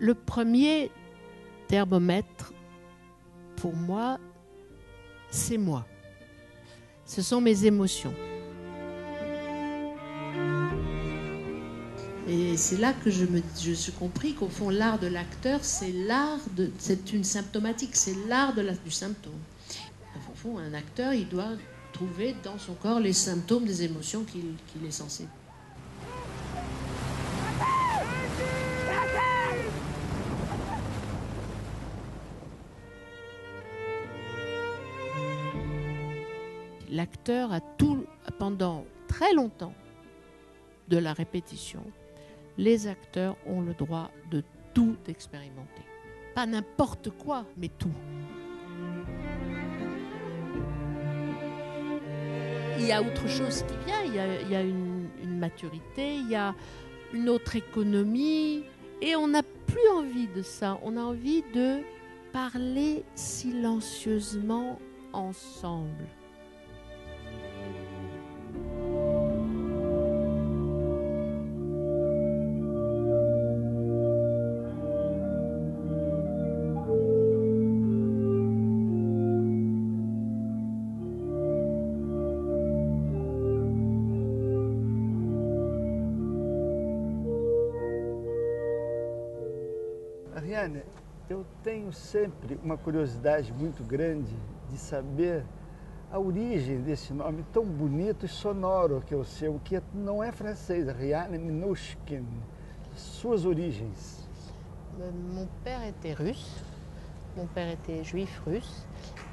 Le premier thermomètre, pour moi, c'est moi. Ce sont mes émotions. Et c'est là que je suis compris qu'au fond, l'art de l'acteur, c'est une symptomatique, c'est l'art du symptôme. Au fond, un acteur, il doit trouver dans son corps les symptômes des émotions qu'il est censé. L'acteur pendant très longtemps de la répétition, les acteurs ont le droit de tout expérimenter. Pas n'importe quoi, mais tout. Il y a autre chose qui vient, il y a une maturité, il y a une autre économie, et on n'a plus envie de ça. On a envie de parler silencieusement ensemble. Ariane, eu tenho sempre uma curiosidade muito grande de saber a origem desse nome tão bonito e sonoro que é o seu, que não é francês, Ariane Mnouchkine. Suas origens. Mon père était russe, mon père était juif russe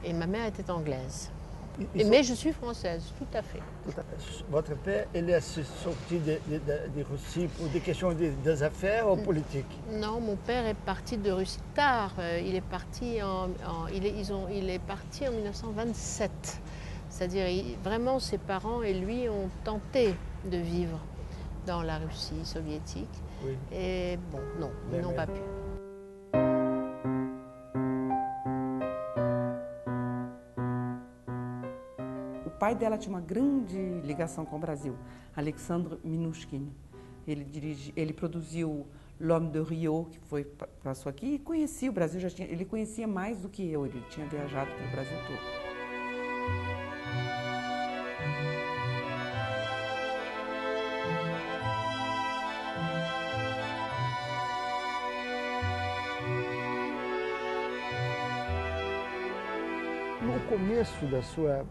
et ma mère était anglaise. Mais je suis française, tout à fait. Votre père, il est sorti de Russie pour des questions des affaires ou politiques? Non, mon père est parti de Russie tard. Il est parti en 1927. C'est-à-dire, vraiment, ses parents et lui ont tenté de vivre dans la Russie soviétique. Oui. Et bon, non, ils n'ont pas pu. O pai dela tinha uma grande ligação com o Brasil, Alexandre Minushkin. Ele produziu L'Homme de Rio, que passou aqui, e conhecia o Brasil, ele conhecia mais do que eu, ele tinha viajado pelo Brasil todo. No começo da sua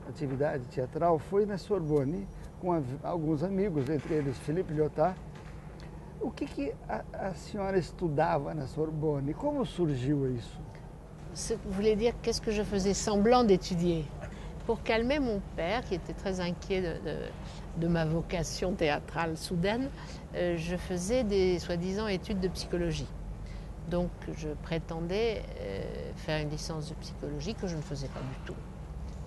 atividade teatral foi na Sorbonne, com alguns amigos, entre eles Philippe Lyotard. O que a senhora estudava na Sorbonne? Como surgiu isso? Vous voulez dire qu'est-ce que je faisais semblant d'étudier? Pour calmer mon père, qui était très inquiet de ma vocation théâtrale soudaine, je faisais des soi-disant études de psychologie. Donc je prétendais faire une licence de psychologie que je ne faisais pas du tout.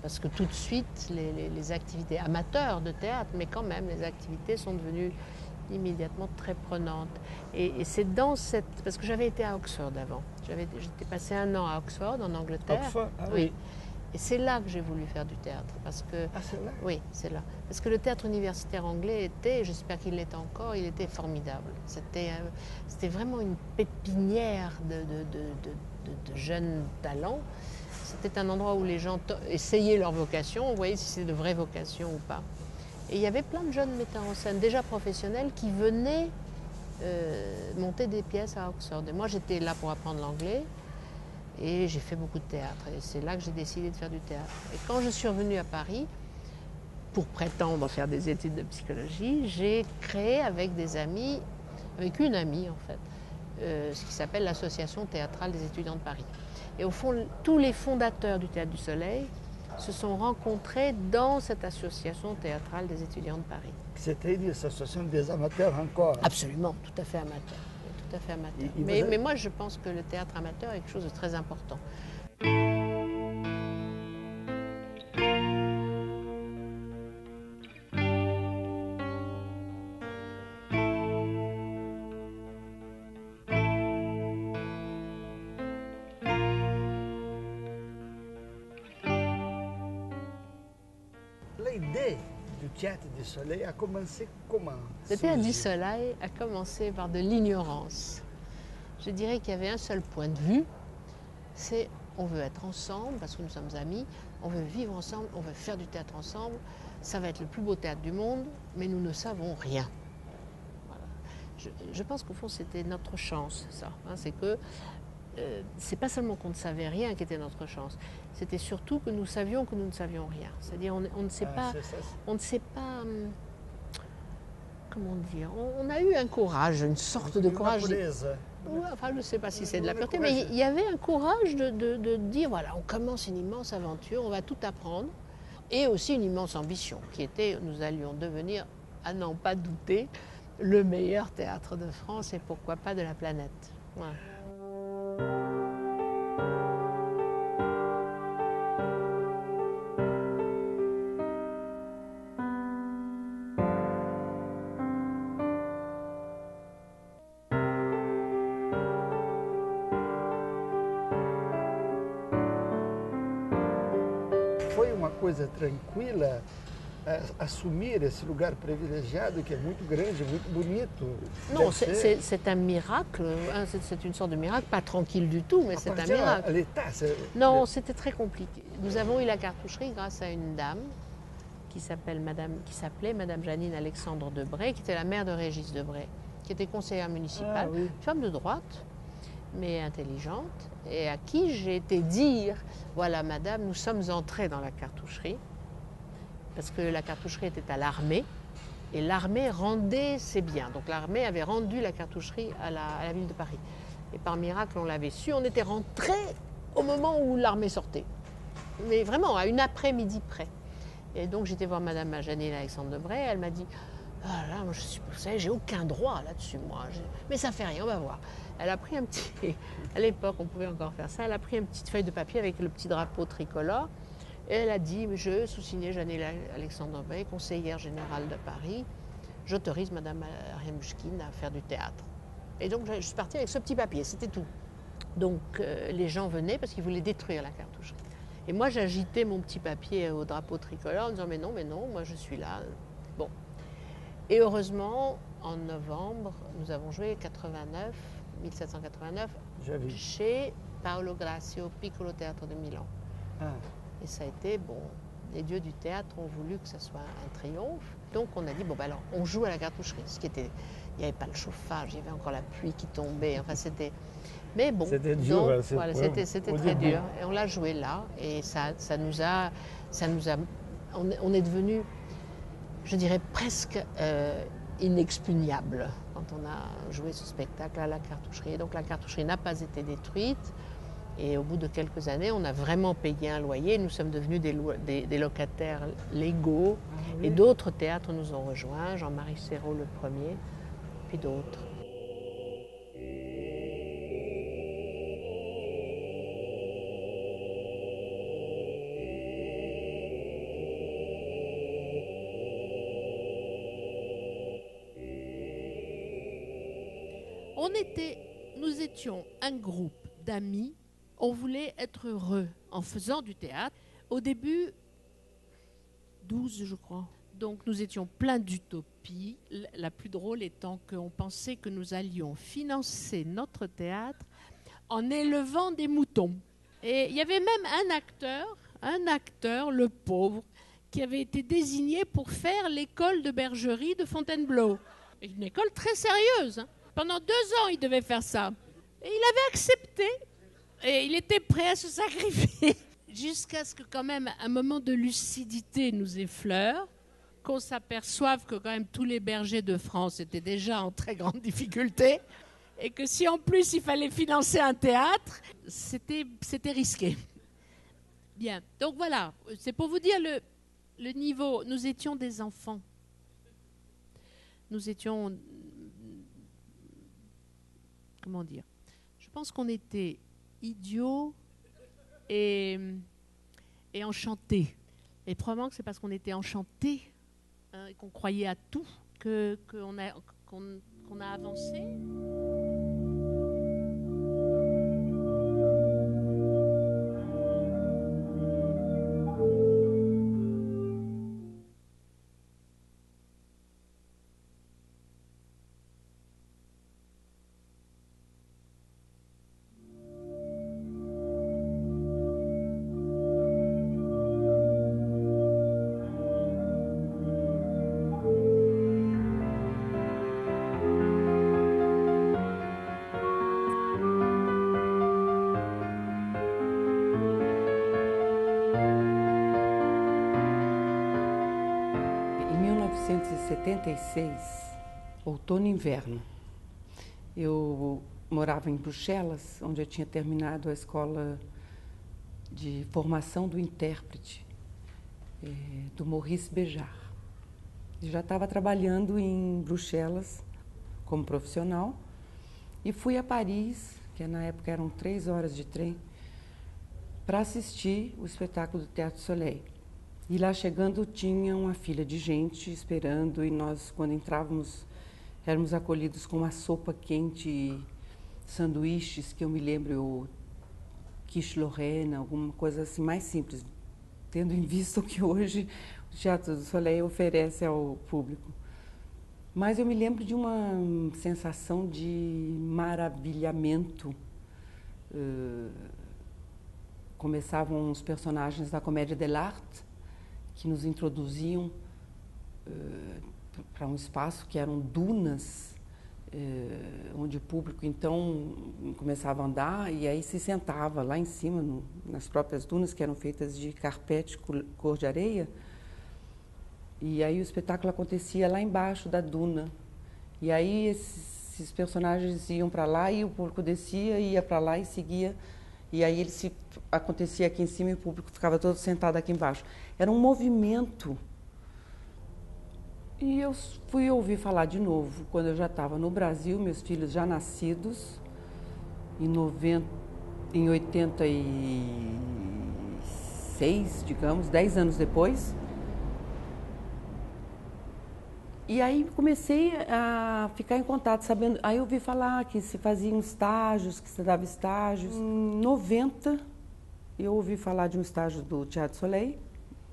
Parce que tout de suite, les activités amateurs de théâtre, mais quand même, les activités sont devenues immédiatement très prenantes. Et c'est dans cette... Parce que j'avais été à Oxford avant. J'étais passé 1 an à Oxford, en Angleterre. Oxford, ah oui. Et c'est là que j'ai voulu faire du théâtre. Parce que, ah, c'est là? Oui, c'est là. Parce que le théâtre universitaire anglais était, j'espère qu'il l'est encore, il était formidable. C'était vraiment une pépinière de jeunes talents. C'était un endroit où les gens essayaient leur vocation, on voyait si c'était de vraies vocations ou pas. Et il y avait plein de jeunes metteurs en scène, déjà professionnels, qui venaient monter des pièces à Oxford. Et moi, j'étais là pour apprendre l'anglais. Et j'ai fait beaucoup de théâtre. Et c'est là que j'ai décidé de faire du théâtre. Et quand je suis revenue à Paris, pour prétendre faire des études de psychologie, j'ai créé avec des amis, avec une amie en fait, ce qui s'appelle l'Association théâtrale des étudiants de Paris. Et au fond, tous les fondateurs du Théâtre du Soleil se sont rencontrés dans cette association théâtrale des étudiants de Paris. C'était une association des amateurs encore? Absolument, tout à fait amateur. Tout à fait amateur. Mais moi, je pense que le théâtre amateur est quelque chose de très important. L'idée du Théâtre du Soleil a commencé comment? Le Théâtre du Soleil a commencé par de l'ignorance. Je dirais qu'il y avait un seul point de vue, c'est on veut être ensemble parce que nous sommes amis, on veut vivre ensemble, on veut faire du théâtre ensemble, ça va être le plus beau théâtre du monde, mais nous ne savons rien. Voilà. Je pense qu'au fond c'était notre chance, ça. Hein, c'est que c'est pas seulement qu'on ne savait rien qui était notre chance, c'était surtout que nous savions que nous ne savions rien. C'est-à-dire on ne sait pas, on ne sait pas, comment dire, on a eu un courage, une sorte de courage. Ouais, enfin, je ne sais pas si c'est de la pureté, mais il y avait un courage de dire, voilà, on commence une immense aventure, on va tout apprendre, et aussi une immense ambition, qui était, nous allions devenir, à n'en pas douter, le meilleur théâtre de France, et pourquoi pas de la planète. Voilà. Foi uma coisa tranquila assumir esse lugar privilegiado que é muito grande, muito bonito. Non, c'est un miracle, hein, c'est une sorte de miracle, pas tranquille du tout, mais c'est un miracle. L'État, non, c'était très compliqué. Nous avons eu la cartoucherie grâce à une dame qui s'appelait Madame Janine Alexandre Debray, qui était la mère de Régis Debray, qui était conseillère municipale, oui. femme de droite, mais intelligente, et à qui j'ai été dire, voilà madame, nous sommes entrés dans la cartoucherie, parce que la cartoucherie était à l'armée, et l'armée rendait ses biens. Donc l'armée avait rendu la cartoucherie à la ville de Paris. Et par miracle, on l'avait su, on était rentrés au moment où l'armée sortait. Mais vraiment, à une après-midi près. Et donc j'étais voir madame Janine Alexandre Debray, elle m'a dit, ah là, moi, vous savez, j'ai aucun droit là-dessus, moi. Mais ça fait rien, on va voir. Elle a pris un petit, à l'époque on pouvait encore faire ça, elle a pris une petite feuille de papier avec le petit drapeau tricolore, et elle a dit, je, sous-signé Janine Alexandre Debray, conseillère générale de Paris, j'autorise madame Ariane-Mouchkine à faire du théâtre. Et donc je suis partie avec ce petit papier, c'était tout. Donc les gens venaient parce qu'ils voulaient détruire la cartoucherie. Et moi j'agitais mon petit papier au drapeau tricolore en disant mais non, moi je suis là. Bon. Et heureusement, en novembre, nous avons joué 1789, chez Paolo Grassi au Piccolo Théâtre de Milan. Ah. Et ça a été, bon, les dieux du théâtre ont voulu que ça soit un triomphe. Donc on a dit, bon, ben alors, on joue à la cartoucherie. Ce qui était, il n'y avait pas le chauffage, il y avait encore la pluie qui tombait. Enfin, c'était. Mais bon, c'était dur. Donc, voilà, c'était très dur. Et on l'a joué là. Et ça nous a. On est devenu, je dirais, presque inexpugnable quand on a joué ce spectacle à la cartoucherie. Donc la cartoucherie n'a pas été détruite. Et au bout de quelques années, on a vraiment payé un loyer. Nous sommes devenus des locataires légaux. Ah, oui. Et d'autres théâtres nous ont rejoints, Jean-Marie Serrault le premier, puis d'autres. Nous étions un groupe d'amis. On voulait être heureux en faisant du théâtre. Au début, 12 je crois. Donc nous étions pleins d'utopie. La plus drôle étant qu'on pensait que nous allions financer notre théâtre en élevant des moutons. Et il y avait même un acteur, le pauvre, qui avait été désigné pour faire l'école de bergerie de Fontainebleau. Une école très sérieuse, hein. Pendant 2 ans, il devait faire ça. Et il avait accepté. Et il était prêt à se sacrifier. Jusqu'à ce que quand même un moment de lucidité nous effleure, qu'on s'aperçoive que quand même tous les bergers de France étaient déjà en très grande difficulté. Et que si en plus il fallait financer un théâtre, c'était risqué. Bien, donc voilà, c'est pour vous dire le niveau. Nous étions des enfants. Nous étions... Comment dire ? Je pense qu'on était idiots et enchantés. Et probablement que c'est parce qu'on était enchantés, hein, et qu'on croyait à tout qu'on a avancé. 76, outono e inverno, eu morava em Bruxelas, onde eu tinha terminado a escola de formação do intérprete, do Maurice Béjart. Eu já estava trabalhando em Bruxelas como profissional e fui a Paris, que na época eram 3 horas de trem, para assistir o espetáculo do Teatro Soleil. E lá chegando tinha uma fila de gente esperando e nós, quando entrávamos, éramos acolhidos com uma sopa quente e sanduíches, que eu me lembro, o quiche Lorraine, alguma coisa assim mais simples, tendo em vista o que hoje o Teatro do Soleil oferece ao público. Mas eu me lembro de uma sensação de maravilhamento. Começavam os personagens da Comédia dell'Arte, que nos introduziam para um espaço que eram dunas, onde o público então começava a andar e aí se sentava lá em cima, nas próprias dunas, que eram feitas de carpete cor de areia, e aí o espetáculo acontecia lá embaixo da duna. E aí esses personagens iam para lá e o público descia, ia para lá e seguia. E aí acontecia aqui em cima e o público ficava todo sentado aqui embaixo. Era um movimento. E eu fui ouvir falar de novo, quando eu já estava no Brasil, meus filhos já nascidos, em 86, digamos, 10 anos depois. E aí comecei a ficar em contato, sabendo. Aí eu ouvi falar que se faziam estágios, que se dava estágios. Em 90, eu ouvi falar de um estágio do Teatro Soleil,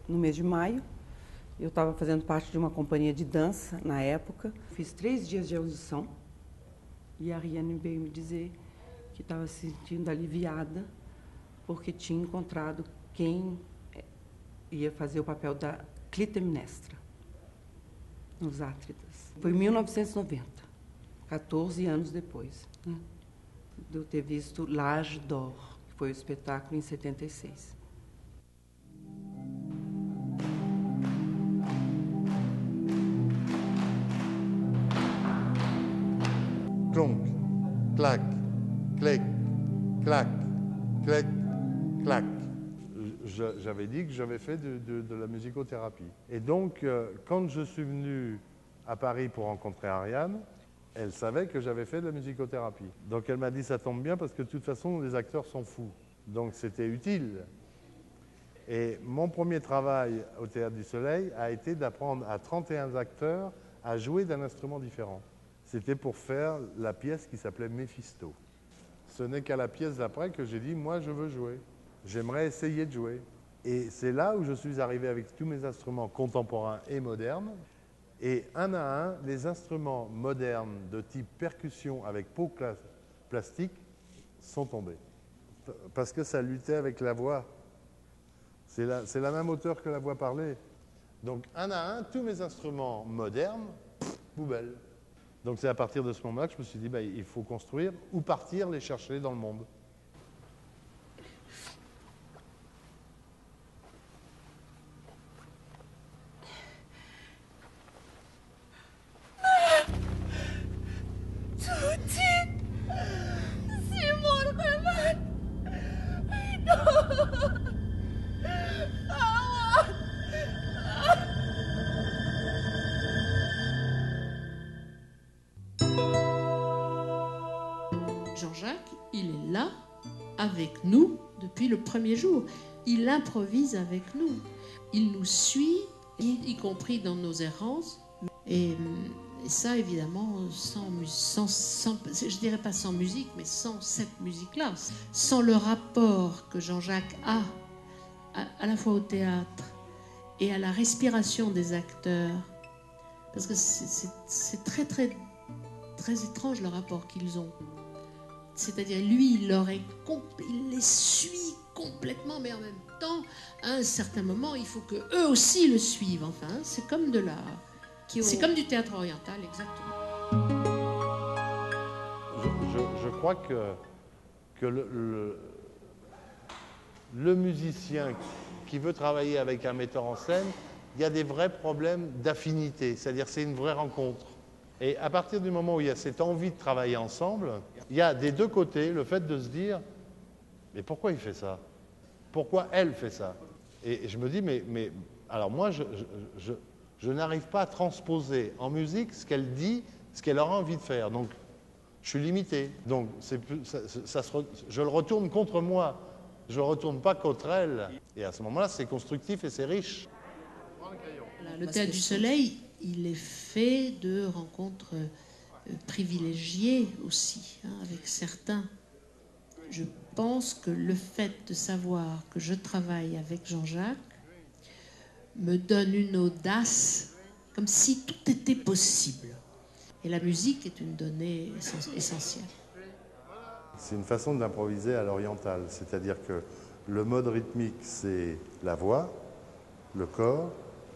no mês de maio. Eu estava fazendo parte de uma companhia de dança na época. Fiz 3 dias de audição e a Ariane veio me dizer que estava se sentindo aliviada porque tinha encontrado quem ia fazer o papel da Clytemnestra nos Átridas. Foi em 1990, 14 anos depois, né, de eu ter visto L'Âge d'Or, que foi o espetáculo em 76. Clonk, clac, clec, clac, clec, clac. J'avais dit que j'avais fait de la musicothérapie. Et donc, quand je suis venu à Paris pour rencontrer Ariane, elle savait que j'avais fait de la musicothérapie. Donc elle m'a dit, ça tombe bien parce que de toute façon, les acteurs sont fous. Donc c'était utile. Et mon premier travail au Théâtre du Soleil a été d'apprendre à 31 acteurs à jouer d'un instrument différent. C'était pour faire la pièce qui s'appelait Méphisto. Ce n'est qu'à la pièce d'après que j'ai dit, moi je veux jouer. J'aimerais essayer de jouer. Et c'est là où je suis arrivé avec tous mes instruments contemporains et modernes. Et un à un, les instruments modernes de type percussion avec peau plastique sont tombés. Parce que ça luttait avec la voix. C'est la même hauteur que la voix parlée. Donc un à un, tous mes instruments modernes, poubelle. Donc c'est à partir de ce moment-là que je me suis dit, bah, il faut construire ou partir les chercher dans le monde. Jean-Jacques, il est là, avec nous, depuis le premier jour. Il improvise avec nous. Il nous suit, y compris dans nos errances. Et ça, évidemment, je dirais pas sans musique, mais sans cette musique-là. Sans le rapport que Jean-Jacques a, à la fois au théâtre et à la respiration des acteurs. Parce que c'est très, très, très étrange le rapport qu'ils ont. C'est-à-dire, lui, il les suit complètement, mais en même temps, à un certain moment, il faut qu'eux aussi le suivent. Enfin, c'est comme de l'art. C'est comme du théâtre oriental, exactement. Je crois que le musicien qui veut travailler avec un metteur en scène il y a des vrais problèmes d'affinité, c'est-à-dire c'est une vraie rencontre. Et à partir du moment où il y a cette envie de travailler ensemble, il y a des deux côtés le fait de se dire « mais pourquoi il fait ça? Pourquoi elle fait ça ?» Et je me dis « mais alors moi, je n'arrive pas à transposer en musique ce qu'elle dit, ce qu'elle aura envie de faire. Donc, je suis limité. Donc, je le retourne contre moi. Je ne le retourne pas contre elle. Et à ce moment-là, c'est constructif et c'est riche. Le Théâtre du Soleil, il est fait de rencontres privilégiées aussi, hein, avec certains. Je pense que le fait de savoir que je travaille avec Jean-Jacques me donne une audace, comme si tout était possible. Et la musique est une donnée essentielle. C'est une façon d'improviser à l'orientale, c'est-à-dire que le mode rythmique, c'est la voix, le corps,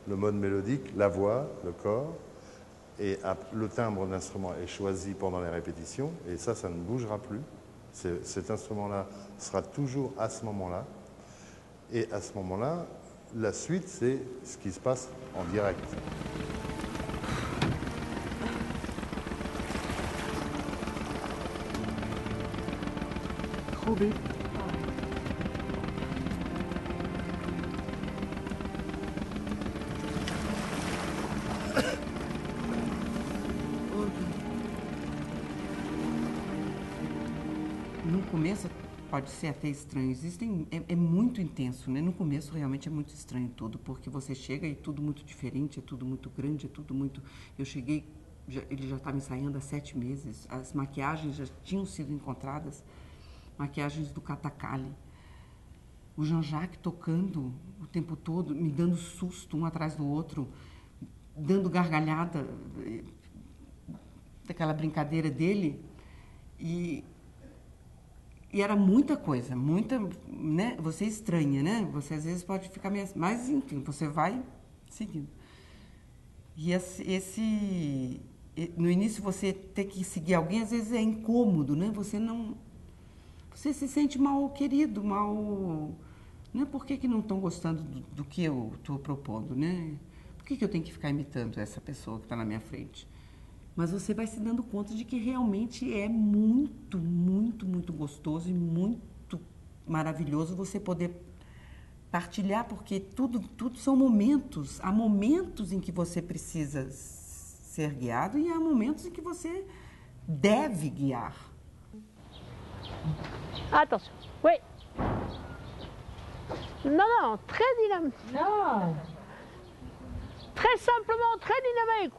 le mode mélodique, la voix, le corps, et le timbre d'instrument est choisi pendant les répétitions, et ça ne bougera plus. Cet instrument-là sera toujours à ce moment-là, et à ce moment-là, la suite, c'est ce qui se passe en direct. Ruby. No começo pode ser até estranho, é muito intenso, né? No começo realmente é muito estranho tudo, porque você chega e tudo muito diferente, é tudo muito grande, é tudo muito... Eu cheguei, ele já estava ensaiando há 7 meses, as maquiagens já tinham sido encontradas, maquiagens do Katakali. O Jean-Jacques tocando o tempo todo, me dando susto um atrás do outro, dando gargalhada daquela brincadeira dele, e era muita coisa, muita, né? Você estranha, né? Você às vezes pode ficar meio... Mas, enfim, você vai seguindo. E no início você ter que seguir alguém, às vezes é incômodo, né? Você se sente mal querido, mal... Né? Por que não estão gostando do que eu estou propondo, né? Por que eu tenho que ficar imitando essa pessoa que está na minha frente? Mas você vai se dando conta de que realmente é muito, muito, muito gostoso e muito maravilhoso você poder partilhar, porque tudo são momentos. Há momentos em que você precisa ser guiado e há momentos em que você deve guiar. Attention, oui. Non, très dynamique. Non. Très simplement, très dynamique.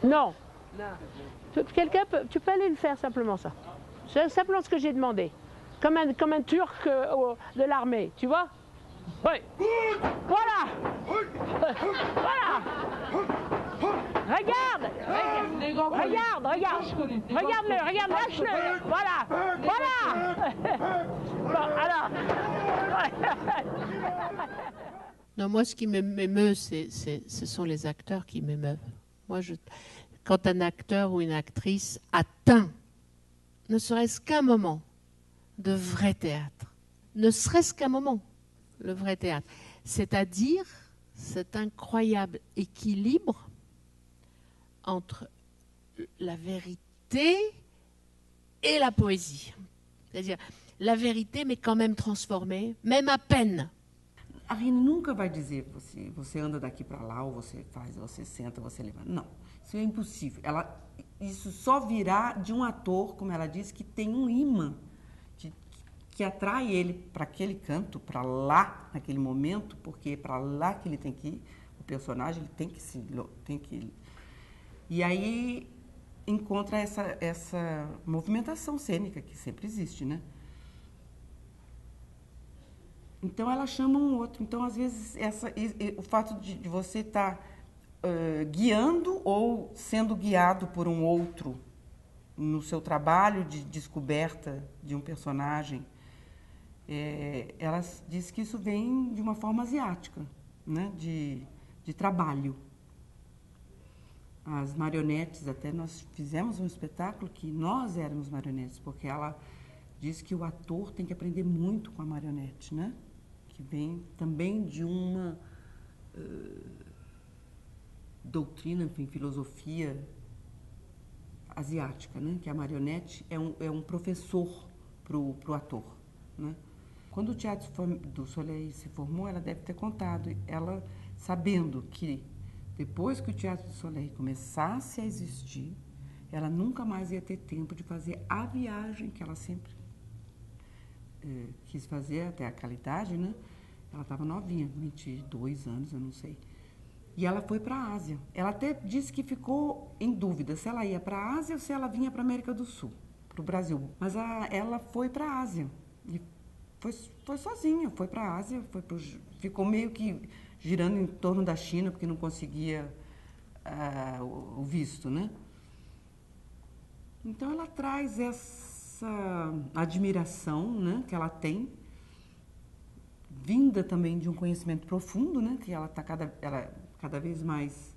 Non. Tu peux aller le faire simplement ça. C'est simplement ce que j'ai demandé. Comme un Turc de l'armée, tu vois? Oui. Voilà. Voilà. Regarde. Regarde-le, lâche-le. Voilà. Bon, alors. Non, moi, ce qui m'émeut, ce sont les acteurs qui m'émeuvent. Moi, quand un acteur ou une actrice atteint, ne serait-ce qu'un moment, de vrai théâtre, ne serait-ce qu'un moment, le vrai théâtre, c'est-à-dire cet incroyable équilibre entre la vérité et la poésie. C'est-à-dire la vérité, mais quand même transformée, même à peine. A Rina nunca vai dizer você anda daqui para lá, ou você faz, ou você senta, você levanta. Não, isso é impossível. Isso só virá de um ator, como ela disse, que tem um imã, que atrai ele para aquele canto, para lá, naquele momento, porque é para lá que ele tem que ir, o personagem ele tem que e aí encontra essa movimentação cênica que sempre existe, né? Então ela chama um outro. Então às vezes o fato de você estar guiando ou sendo guiado por um outro no seu trabalho de descoberta de um personagem, ela diz que isso vem de uma forma asiática. né, de trabalho. As marionetes, até nós fizemos um espetáculo que nós éramos marionetes, porque ela diz que o ator tem que aprender muito com a marionete, né? Que vem também de uma doutrina, enfim, filosofia asiática, né? Que a marionete é um professor para o ator, né? Quando o Teatro do Soleil se formou, ela deve ter contado, ela sabendo que depois que o Teatro do Soleil começasse a existir, ela nunca mais ia ter tempo de fazer a viagem que ela sempre quis fazer até aquela idade, né? Ela estava novinha, 22 anos, eu não sei. E ela foi para a Ásia. Ela até disse que ficou em dúvida se ela ia para a Ásia ou se ela vinha para a América do Sul, para o Brasil. Mas ela foi para a Ásia. E foi sozinha, foi para a Ásia, ficou meio que girando em torno da China, porque não conseguia o visto, né? Então, ela traz essa admiração, né, que ela tem, vinda também de um conhecimento profundo, né, que ela está cada vez mais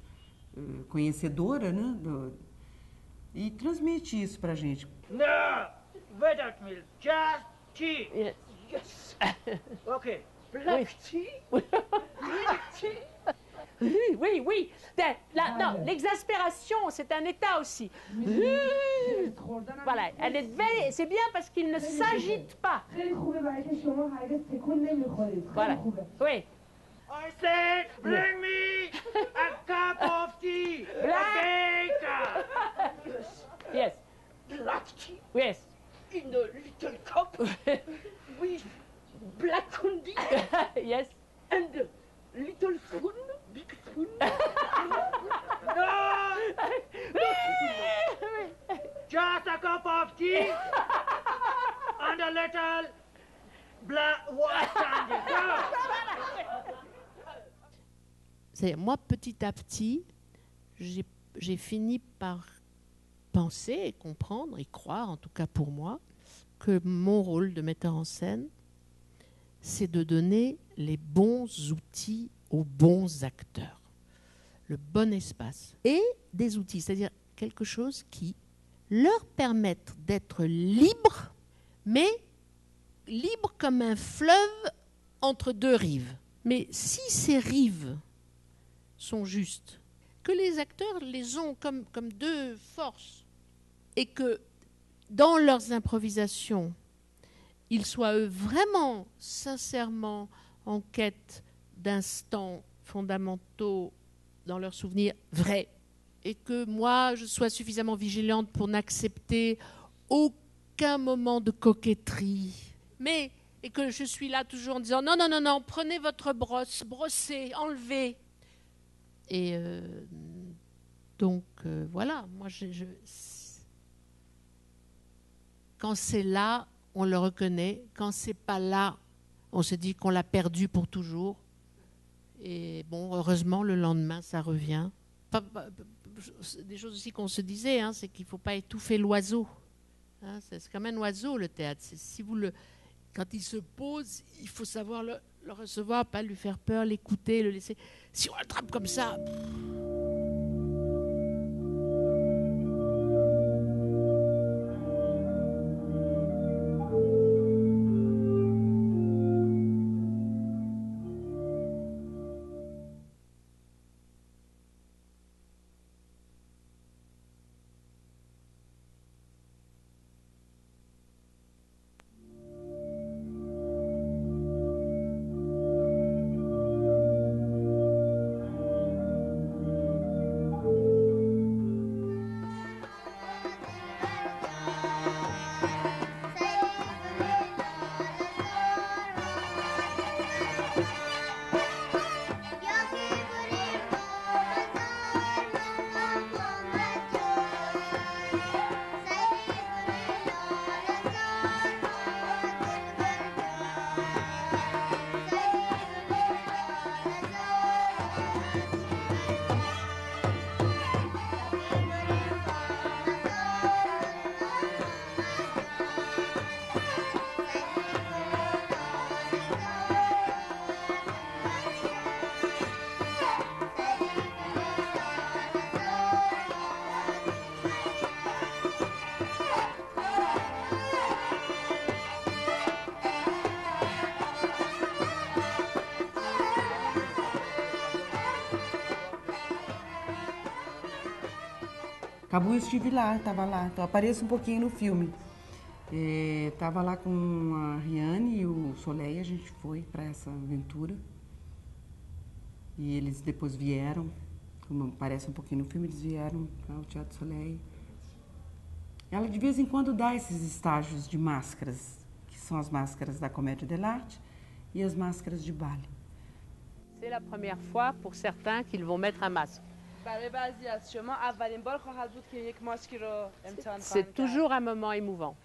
conhecedora, né, e transmite isso para a gente. No, without milk, just tea. Yes. Yes. Okay. Black tea. Black tea. Oui, oui. Non, l'exaspération, c'est un état aussi. Voilà, c'est bien parce qu'il ne s'agite pas. Voilà, oui. I said, bring me a cup of tea. Black. A baker. Yes, Black tea yes. in a little cup with black candy Yes. and a little spoon, big spoon. No! Just a cup of tea and a little black white candy. No! C'est moi, petit à petit, j'ai fini par penser et comprendre et croire, en tout cas pour moi, que mon rôle de metteur en scène, c'est de donner les bons outils aux bons acteurs, le bon espace et des outils, c'est-à-dire quelque chose qui leur permette d'être libres, mais libres comme un fleuve entre deux rives. Mais si ces rives sont justes, que les acteurs les ont comme deux forces, et que dans leurs improvisations, ils soient eux vraiment, sincèrement en quête d'instants fondamentaux dans leurs souvenirs vrais, et que moi, je sois suffisamment vigilante pour n'accepter aucun moment de coquetterie, et que je suis là toujours en disant non, non, non, non, prenez votre brosse, brossez, enlevez. Et donc, voilà, moi, quand c'est là, on le reconnaît. Quand c'est pas là, on se dit qu'on l'a perdu pour toujours. Et bon, heureusement, le lendemain, ça revient. Des choses aussi qu'on se disait, hein, c'est qu'il ne faut pas étouffer l'oiseau. Hein, c'est comme un oiseau, le théâtre. Quand il se pose, il faut savoir le recevoir, pas lui faire peur, l'écouter, le laisser. Si on l'attrape comme ça... Cabu eu estive lá, estava lá, então apareço um pouquinho no filme. Estava lá com a Riane e o Soleil, a gente foi para essa aventura. E eles depois vieram, como aparece um pouquinho no filme, eles vieram para o Teatro Soleil. Ela de vez em quando dá esses estágios de máscaras, que são as máscaras da Comédia dell'arte e as máscaras de Bali. C'est la première fois pour certains qu'ils vont mettre un masque. C'est toujours un moment émouvant.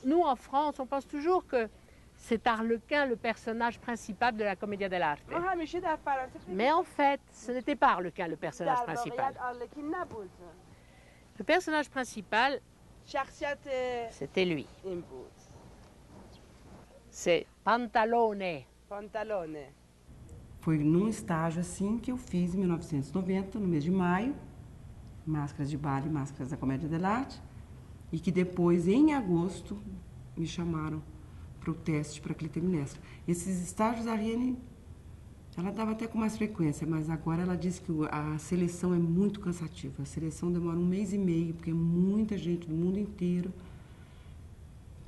Nous, en France, on pense toujours que c'est Arlequin le personnage principal de la Commedia dell'arte. Mais en fait, ce n'était pas Arlequin le personnage principal. Le personnage principal, c'était lui. C'est Pantalone. Foi num estágio assim que eu fiz em 1990, no mês de maio, Máscaras de Bali e Máscaras da Comédia dell'arte, e que depois, em agosto, me chamaram para o teste para Clitemnestra. Esses estágios a Riane, ela dava até com mais frequência, mas agora ela disse que a seleção é muito cansativa. A seleção demora 1 mês e meio, porque é muita gente do mundo inteiro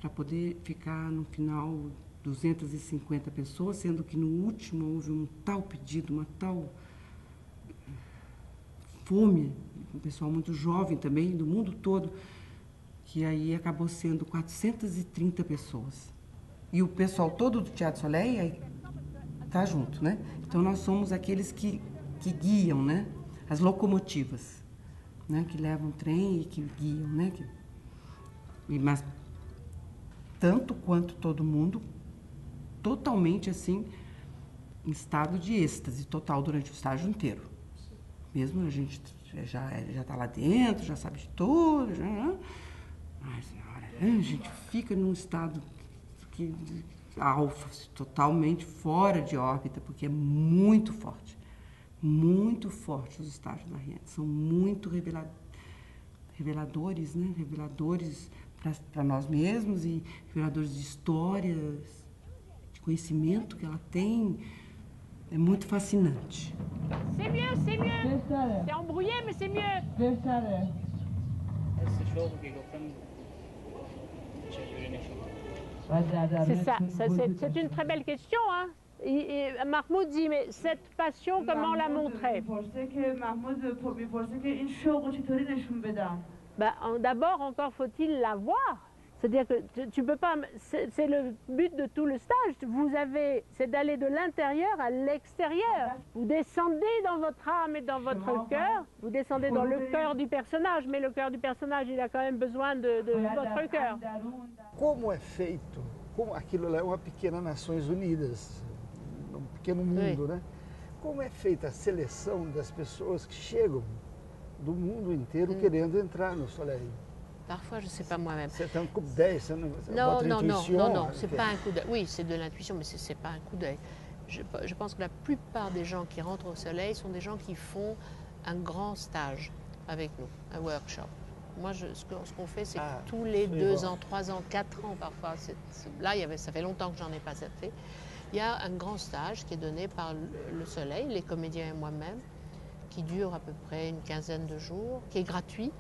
para poder ficar no final 250 pessoas, sendo que no último houve um tal pedido, uma tal fome, um pessoal muito jovem também, do mundo todo, que aí acabou sendo 430 pessoas. E o pessoal todo do Teatro Soleil está junto, né? Então nós somos aqueles que guiam, né? As locomotivas, né? Que levam trem e que guiam, né? Mas tanto quanto todo mundo, totalmente assim, em estado de êxtase total durante o estágio inteiro. Mesmo a gente já está lá dentro, já sabe de tudo, mas a gente fica num estado alfa, totalmente fora de órbita, porque é muito forte os estágios da Riane. São muito reveladores, né? Reveladores para nós mesmos e reveladores de histórias, de conhecimento que ela tem. É muito fascinante. C'est mieux, c'est mieux. C'est embrouillé, mais c'est mieux. C'est ça, c'est une très belle question. Hein. Et Mahmoud dit, mais cette passion, comment la montrer? D'abord, encore faut-il la voir. C'est-à-dire que tu peux pas. C'est le but de tout le stage. C'est d'aller de l'intérieur à l'extérieur. Vous descendez dans votre âme et dans votre cœur. Vous descendez dans le cœur du personnage, mais le cœur du personnage, il a quand même besoin de votre cœur. Como é feito? Como aquilo lá é uma pequena Nações Unidas, um pequeno mundo, né? Como é feita a seleção das pessoas que chegam do mundo inteiro querendo entrar no Soleil? Parfois, je ne sais pas moi-même. C'est un coup d'œil, c'est votre intuition? Non, c'est pas un coup d'œil. Oui, c'est de l'intuition, mais c'est pas un coup d'œil. Je pense que la plupart des gens qui rentrent au Soleil sont des gens qui font un grand stage avec nous, un workshop. Moi, ce qu'on fait, c'est que tous les 2 ans, 3 ans, 4 ans parfois, là, ça fait longtemps que j'en ai pas fait, il y a un grand stage qui est donné par le Soleil, les comédiens et moi-même, qui dure à peu près une quinzaine de jours, qui est gratuit.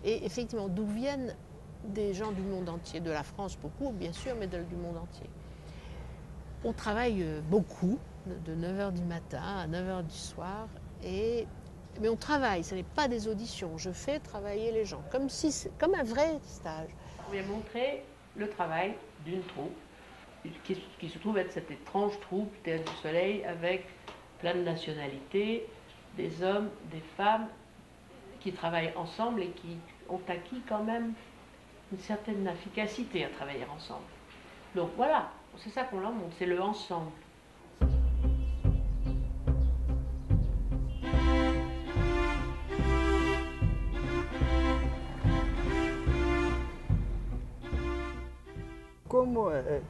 Et effectivement, d'où viennent des gens du monde entier, de la France beaucoup, bien sûr, mais du monde entier. On travaille beaucoup, de 9h du matin à 9h du soir, mais on travaille, ce n'est pas des auditions, je fais travailler les gens, comme un vrai stage. On vient montrer le travail d'une troupe, qui se trouve être cette étrange troupe Théâtre du Soleil, avec plein de nationalités, des hommes, des femmes, qui travaillent ensemble et qui ont acquis quand même une certaine efficacité à travailler ensemble. Donc voilà, c'est ça qu'on leur montre, c'est le ensemble.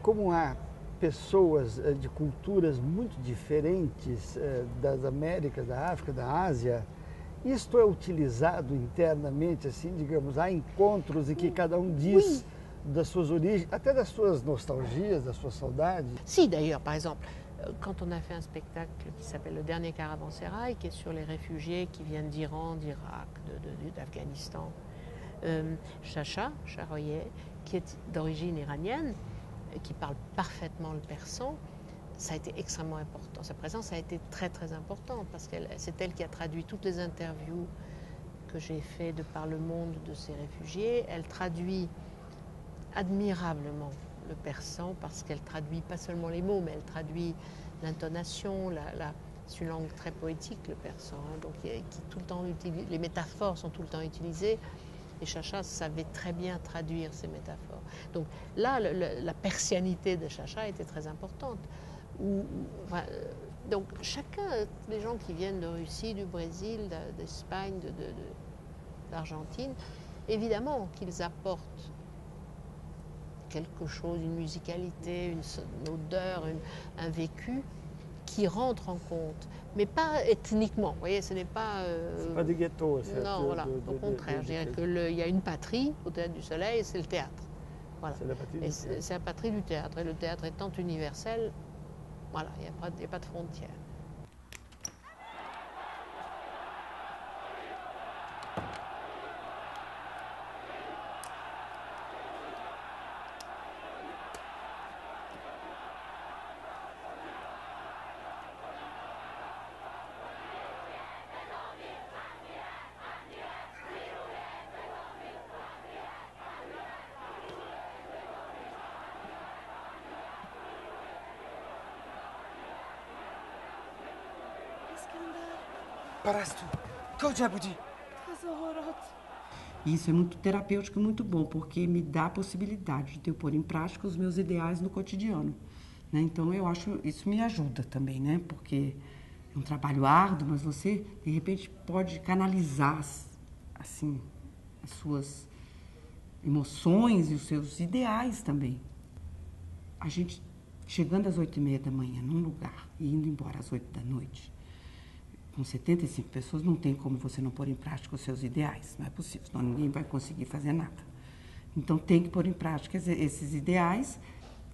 Como há pessoas de culturas muito diferentes das Américas, da África, da Ásia, isto é utilizado internamente, assim, digamos, há encontros em que cada um diz das suas origens, até das suas nostalgias, das suas saudades? Si, d'ailleurs, par exemple, Quand on a fait un spectacle qui s'appelle Le Dernier Caravansérail, qui est sur les réfugiés qui viennent d'Iran, d'Irak, d'Afghanistan, Chacha Charoyet, qui est d'origine iranienne, qui parle parfaitement le persan, ça a été extrêmement important. Sa présence a été très très importante parce que c'est elle qui a traduit toutes les interviews que j'ai faites de par le monde de ces réfugiés. Elle traduit admirablement le persan parce qu'elle traduit pas seulement les mots, mais elle traduit l'intonation, c'est une langue très poétique, le persan, hein, donc qui tout le temps les métaphores sont tout le temps utilisées. Et Chacha savait très bien traduire ces métaphores. Donc là, la persianité de Chacha était très importante. Donc chacun, les gens qui viennent de Russie, du Brésil, d'Espagne, d'Argentine, évidemment qu'ils apportent quelque chose, une musicalité, une odeur, un vécu qui rentre en compte, mais pas ethniquement. Vous voyez, ce n'est pas... c'est pas des ghettos. Non, voilà, au contraire. Je dirais qu'il y a une patrie au Théâtre du Soleil, c'est le théâtre. Voilà. C'est la patrie du théâtre. C'est la patrie du théâtre. Et le théâtre étant universel, voilà, il n'y a pas de frontières. Parastu, kojá budí? Isso é muito terapêutico e muito bom, porque me dá a possibilidade de eu pôr em prática os meus ideais no cotidiano, né? Então, eu acho isso me ajuda também, né? Porque é um trabalho árduo, mas você, de repente, pode canalizar, assim, as suas emoções e os seus ideais também. A gente, chegando às 8h30 da manhã num lugar e indo embora às 8 da noite, com 75 pessoas, não tem como você não pôr em prática os seus ideais. Não é possível, senão ninguém vai conseguir fazer nada. Então, tem que pôr em prática esses ideais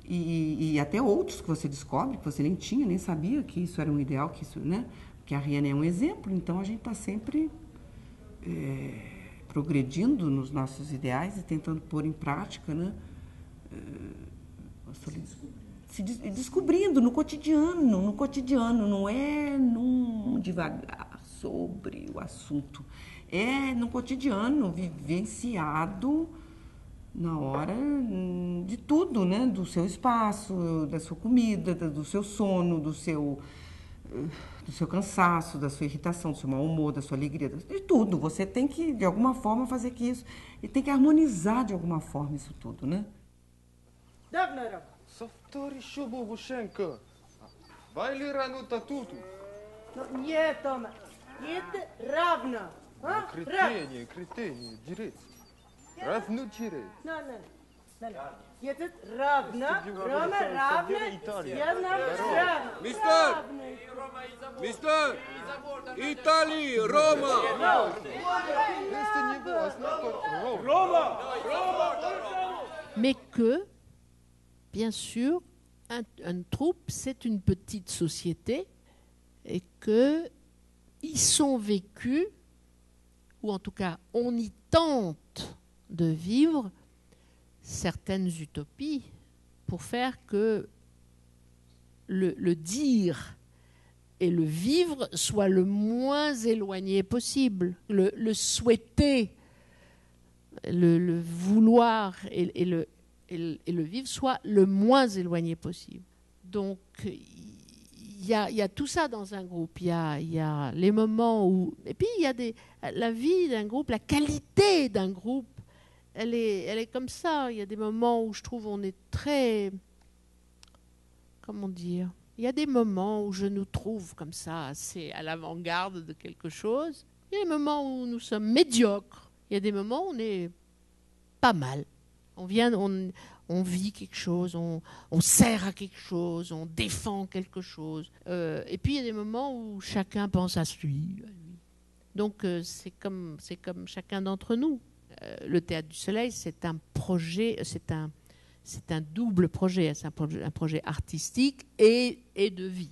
e até outros que você descobre, que você nem tinha, nem sabia que isso era um ideal, que isso, né? Que a Rihanna é um exemplo, então a gente está sempre progredindo nos nossos ideais e tentando pôr em prática, né? Se descobrindo no cotidiano, não é num devagar sobre o assunto, é no cotidiano, vivenciado na hora de tudo, né? Do seu espaço, da sua comida, do seu sono, do seu cansaço, da sua irritação, do seu mau humor, da sua alegria, de tudo. Você tem que, de alguma forma, fazer que isso, e tem que harmonizar de alguma forma isso tudo, né? Softori shubu bushenka. Vai li ranuta tutu. Нет, Тома, это равно. Кретение, дирect. Равно дирect. Это равно, Рома, равно, я знаю, равно. Мистер! Италия, Рома! Mais que, bien sûr, un troupe, c'est une petite société et qu'ils sont vécus, ou en tout cas, on y tente de vivre certaines utopies pour faire que le dire et le vivre soit le moins éloigné possible, le souhaiter, le vouloir et le vivre soit le moins éloigné possible. Donc, il y a tout ça dans un groupe. Il y a les moments où... Et puis, il y a la vie d'un groupe, la qualité d'un groupe. Elle est comme ça. Il y a des moments où je trouve on est très... Comment dire ? Il y a des moments où je nous trouve comme ça, assez à l'avant-garde de quelque chose. Il y a des moments où nous sommes médiocres. Il y a des moments où on est pas mal. On vit quelque chose, on sert à quelque chose, on défend quelque chose. Et puis il y a des moments où chacun pense à lui. Donc c'est comme chacun d'entre nous. Le Théâtre du Soleil, c'est un projet, c'est un double projet, c'est un projet artistique et de vie.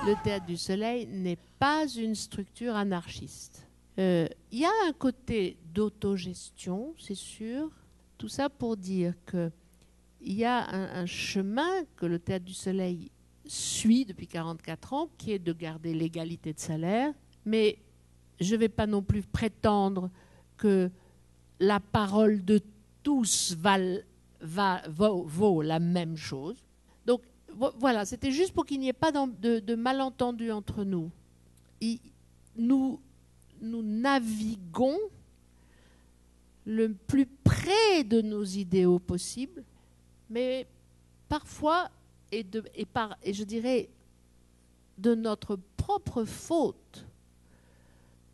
Le Théâtre du Soleil n'est pas une structure anarchiste. Il y a un côté d'autogestion, c'est sûr. Tout ça pour dire qu'il y a un chemin que le Théâtre du Soleil suit depuis 44 ans, qui est de garder l'égalité de salaire. Mais je ne vais pas non plus prétendre que la parole de tous vaut la même chose. Donc voilà, c'était juste pour qu'il n'y ait pas de malentendus entre nous. Nous naviguons le plus près de nos idéaux possible, mais parfois, et je dirais de notre propre faute,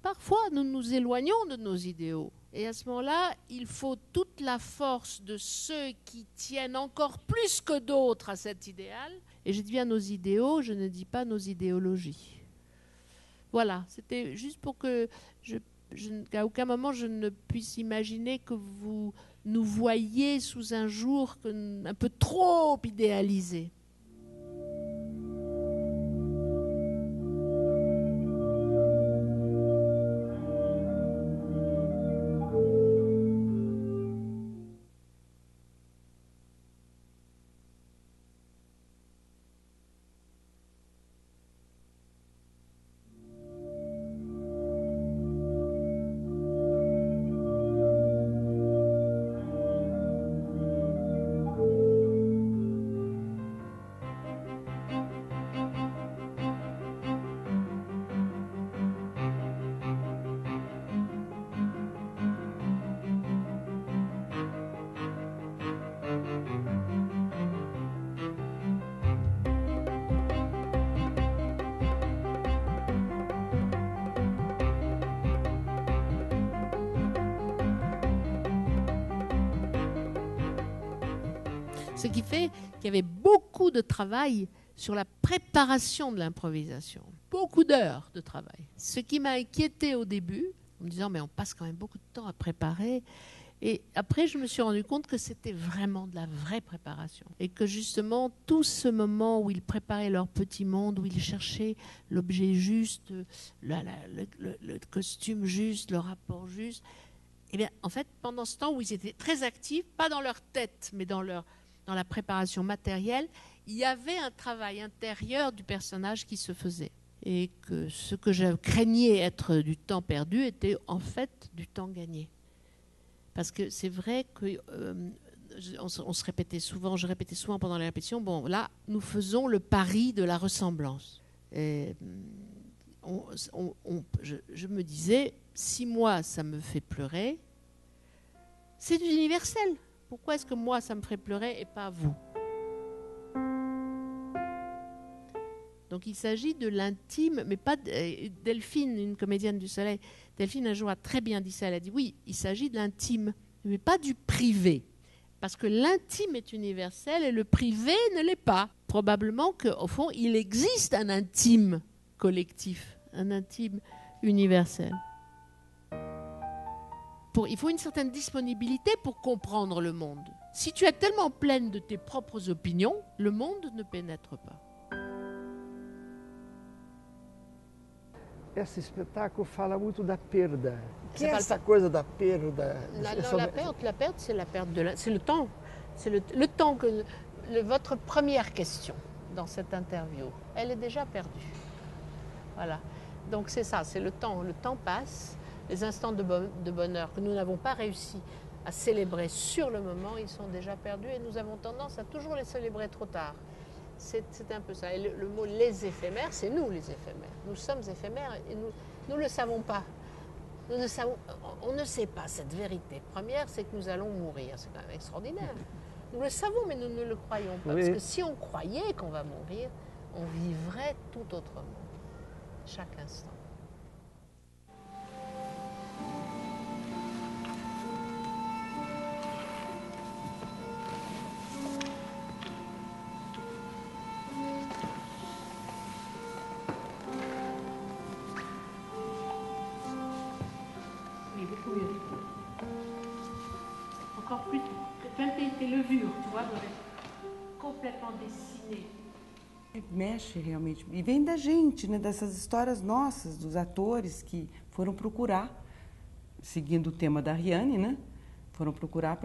parfois nous nous éloignons de nos idéaux. Et à ce moment-là, il faut toute la force de ceux qui tiennent encore plus que d'autres à cet idéal. Et je dis bien nos idéaux, je ne dis pas nos idéologies. Voilà, c'était juste pour que qu'à aucun moment je ne puisse imaginer que vous nous voyiez sous un jour un peu trop idéalisé. Ce qui fait qu'il y avait beaucoup de travail sur la préparation de l'improvisation. Beaucoup d'heures de travail. Ce qui m'a inquiété au début, en me disant mais on passe quand même beaucoup de temps à préparer. Et après, je me suis rendu compte que c'était vraiment de la vraie préparation. Et que justement, tout ce moment où ils préparaient leur petit monde, où ils cherchaient l'objet juste, le costume juste, le rapport juste, et bien, en fait, pendant ce temps où ils étaient très actifs, pas dans leur tête, mais dans la préparation matérielle, il y avait un travail intérieur du personnage qui se faisait. Et que ce que je craignais être du temps perdu était en fait du temps gagné. Parce que c'est vrai que on se répétait souvent, je répétais souvent pendant les répétitions, bon là, nous faisons le pari de la ressemblance. Et je me disais, si moi ça me fait pleurer, c'est universel. Pourquoi est-ce que moi ça me ferait pleurer et pas vous? Donc il s'agit de l'intime, mais pas Delphine, une comédienne du Soleil. Delphine un jour a très bien dit ça. Elle a dit oui, il s'agit de l'intime, mais pas du privé, parce que l'intime est universel et le privé ne l'est pas. Probablement qu'au fond, il existe un intime collectif, un intime universel. Il faut une certaine disponibilité pour comprendre le monde. Si tu es tellement pleine de tes propres opinions, le monde ne pénètre pas. Esse espetáculo fala muito da perda. Que é essa coisa da perda? La perte, c'est la perte c'est le temps. C'est le temps que votre première question dans cette interview, elle est déjà perdue. Voilà. Donc c'est ça, c'est le temps. Le temps passe. Les instants de bonheur que nous n'avons pas réussi à célébrer sur le moment, ils sont déjà perdus et nous avons tendance à toujours les célébrer trop tard. C'est un peu ça. Et le mot « les éphémères », c'est nous les éphémères. Nous sommes éphémères et nous ne le savons pas. On ne sait pas cette vérité. Première, c'est que nous allons mourir. C'est quand même extraordinaire. Nous le savons, mais nous ne le croyons pas. Oui. Parce que si on croyait qu'on va mourir, on vivrait tout autrement, chaque instant. levures, tu vois, doivent être complètement dessinées. Mexe realmente. E vem da gente, né, dessas histórias nossas, dos atores que foram procurar, seguindo o tema da Ariane, né, foram procurar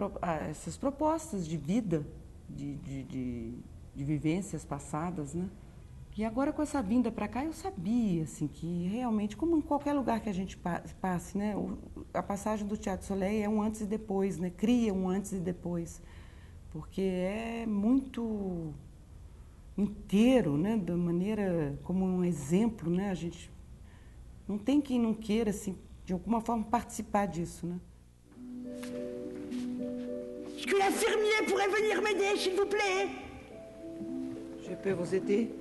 essas propostas de vida, de vivências passadas, né. E agora com essa vinda para cá eu sabia, assim, que realmente, como em qualquer lugar que a gente passe, né, a passagem do Teatro Soleil é um antes e depois, né, cria um antes e depois, porque é muito inteiro, né, da maneira como um exemplo, né, a gente não tem quem não queira, assim, de alguma forma participar disso, né. Est-ce que l'infirmier pourrait venir m'aider, s'il vous plaît? Je peux vous aider?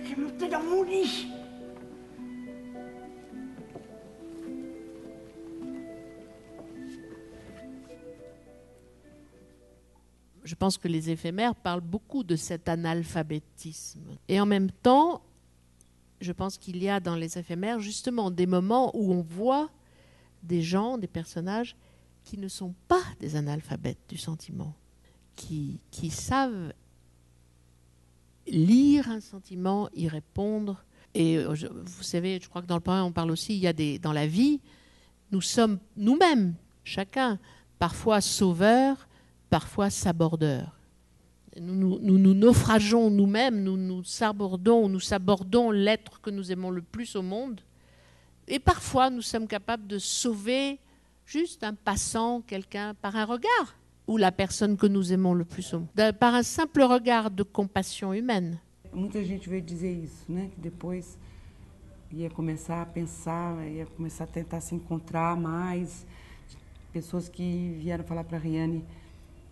Je vais monter dans mon lit. Je pense que les éphémères parlent beaucoup de cet analphabétisme. Et en même temps, je pense qu'il y a dans les éphémères justement des moments où on voit des gens, des personnages qui ne sont pas des analphabètes du sentiment, qui savent lire un sentiment, y répondre. Et vous savez, je crois que dans le poème, on parle aussi, il y a dans la vie, nous sommes nous-mêmes, chacun, parfois sauveurs, parfois sabordeurs. Nous naufrageons nous-mêmes, nous sabordons l'être que nous aimons le plus au monde. Et parfois, nous sommes capables de sauver juste un passant, quelqu'un, par un regard, ou la personne que nous aimons le plus au monde, par un simple regard de compassion humaine. Muita gente veio dizer isso, né? Que depois ia começar a pensar, ia começar a tentar se encontrar mais. Pessoas que vieram falar para a Ariane: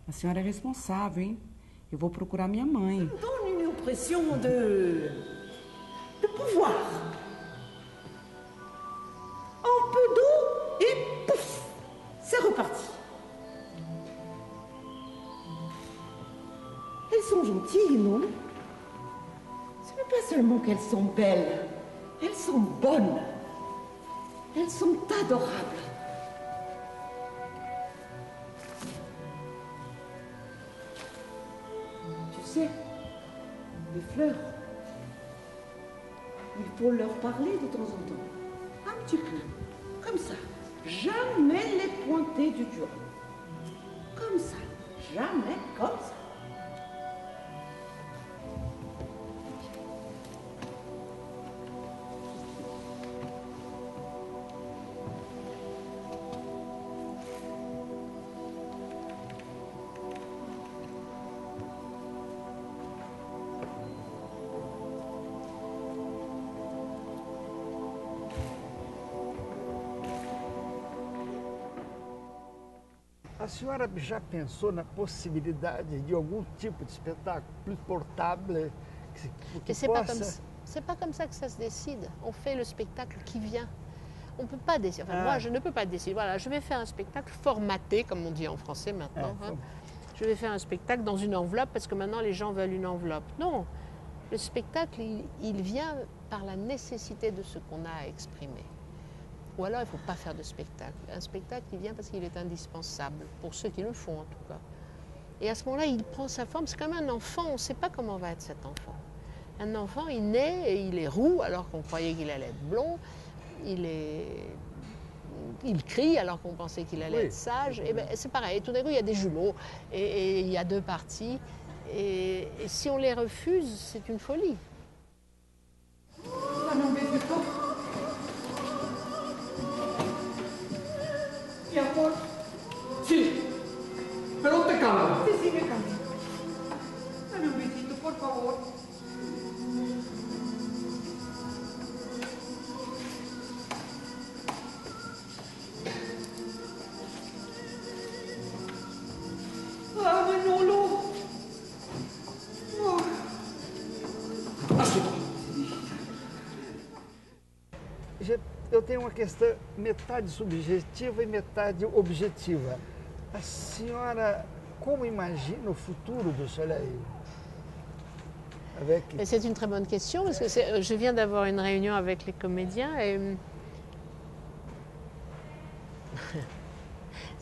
a senhora é responsável, hein? Eu vou procurar minha mãe. Ça me donne une impression de pouvoir. Un peu d'eau et pouf, c'est reparti. Elles sont gentilles, non? Ce n'est pas seulement qu'elles sont belles, elles sont bonnes. Elles sont adorables. Tu sais, les fleurs, il faut leur parler de temps en temps. Un petit peu, comme ça. Jamais les pointer du doigt. Comme ça, jamais comme ça. A senhora já pensou na possibilidade de algum tipo de espetáculo plus portable que C'est possa... pas comme ça que ça se décide. On fait le spectacle qui vient. On ne peut pas décider. Enfin, moi, je ne peux pas décider. Voilà, je vais faire un spectacle formaté, comme on dit en français maintenant. Je vais faire un spectacle dans une enveloppe parce que maintenant les gens veulent une enveloppe. Non, le spectacle, il vient par la nécessité de ce qu'on a à exprimer. Ou alors, il ne faut pas faire de spectacle. Un spectacle, il vient parce qu'il est indispensable, pour ceux qui le font en tout cas. Et à ce moment-là, il prend sa forme. C'est comme un enfant, on ne sait pas comment va être cet enfant. Un enfant, il naît et il est roux alors qu'on croyait qu'il allait être blond. Il crie alors qu'on pensait qu'il allait être sage. Et ben, c'est pareil, tout d'un coup, il y a des jumeaux et il y a deux parties. Et si on les refuse, c'est une folie. Mi amor. Sí, pero te calma. Sí, sí, me calmo. Dame un besito, por favor. Ah, Manolo. Oh. eu tenho uma questão metade subjetiva e metade objetiva. A senhora, como imagina o futuro du Soleil? C'est une très bonne question parce que je viens d'avoir une réunion avec les comédiens et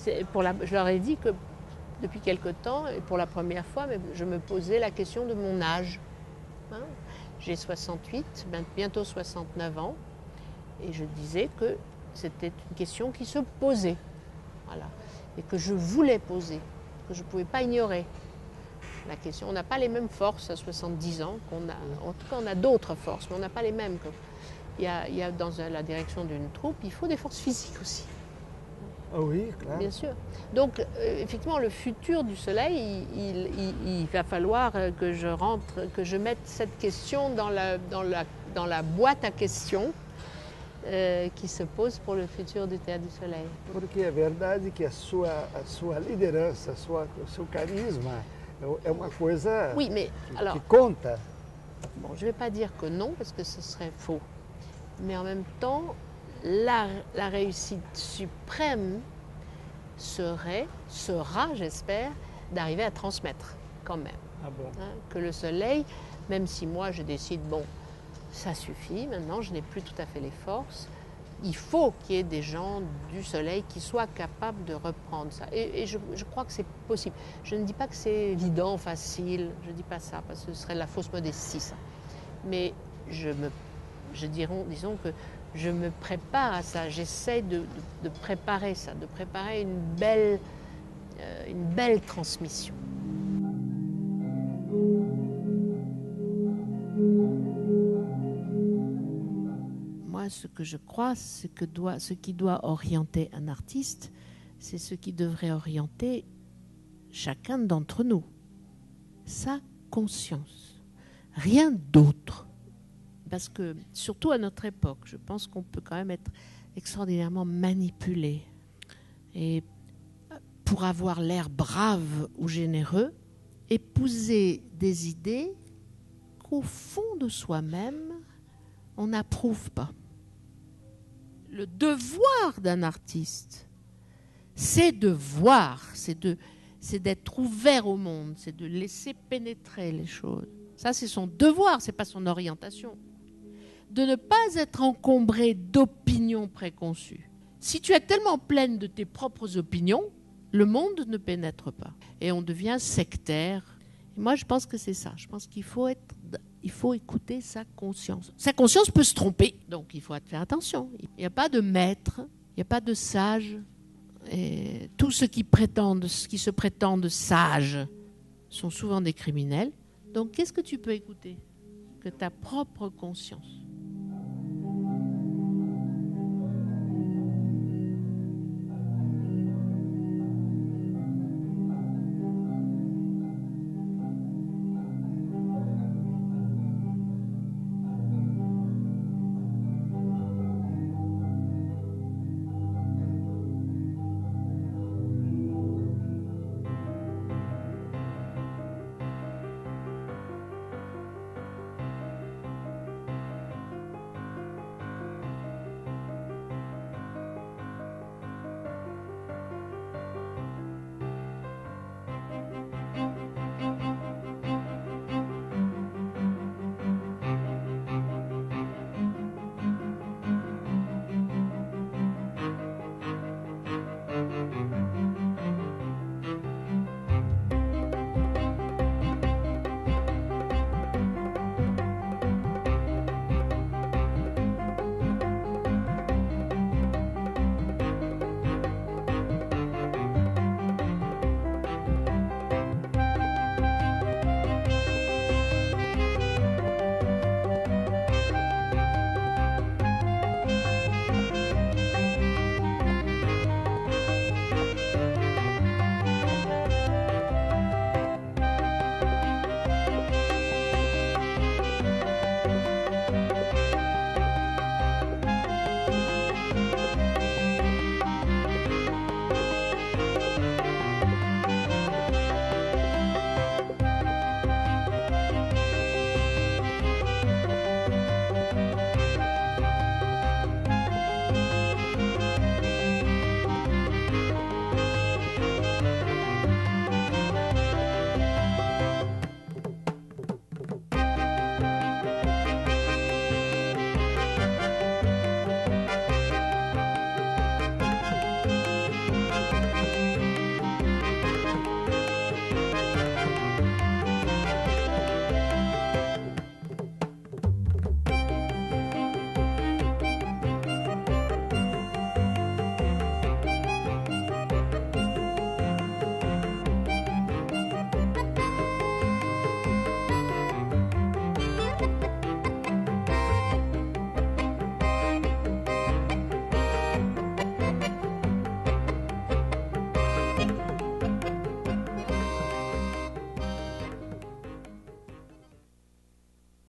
je leur ai dit que depuis quelque temps, et pour la première fois, je me posais la question de mon âge. Hein? J'ai 68, bientôt 69 ans, et je disais que c'était une question qui se posait, voilà, et que je voulais poser, que je ne pouvais pas ignorer. La question, on n'a pas les mêmes forces à 70 ans qu'on a. En tout cas, on a d'autres forces, mais on n'a pas les mêmes. Il y a dans la direction d'une troupe, il faut des forces physiques aussi. Ah oui, clair. Bien sûr. Donc, effectivement, le futur du Soleil, il va falloir que je mette cette question dans la boîte à questions qui se pose pour le futur du Théâtre du Soleil. Porque é verdade que a sua liderança, o seu carisma é uma coisa oui, mais, alors, qui conta. Bon, je ne vais pas dire que non, parce que ce serait faux. Mais en même temps, la réussite suprême sera, j'espère, d'arriver à transmettre quand même. Ah bon. Hein, que le Soleil, même si moi je décide, bon, ça suffit, maintenant je n'ai plus tout à fait les forces, il faut qu'il y ait des gens du Soleil qui soient capables de reprendre ça. Et je crois que c'est possible. Je ne dis pas que c'est évident, facile, je ne dis pas ça, parce que ce serait de la fausse modestie, ça. Mais disons que je me prépare à ça, j'essaie de préparer ça, de préparer une belle transmission. Moi, ce que je crois, ce qui doit orienter un artiste, c'est ce qui devrait orienter chacun d'entre nous. Sa conscience. Rien d'autre. Parce que, surtout à notre époque, je pense qu'on peut quand même être extraordinairement manipulé. Et pour avoir l'air brave ou généreux, épouser des idées qu'au fond de soi-même, on n'approuve pas. Le devoir d'un artiste, c'est de voir, c'est d'être ouvert au monde, c'est de laisser pénétrer les choses. Ça, c'est son devoir, c'est pas son orientation. De ne pas être encombré d'opinions préconçues. Si tu es tellement pleine de tes propres opinions, le monde ne pénètre pas. Et on devient sectaire. Et moi, je pense que c'est ça. Je pense qu'il faut écouter sa conscience. Sa conscience peut se tromper, donc il faut faire attention. Il n'y a pas de maître, il n'y a pas de sage. Et tous ceux qui se prétendent sages sont souvent des criminels. Donc qu'est-ce que tu peux écouter? Que ta propre conscience.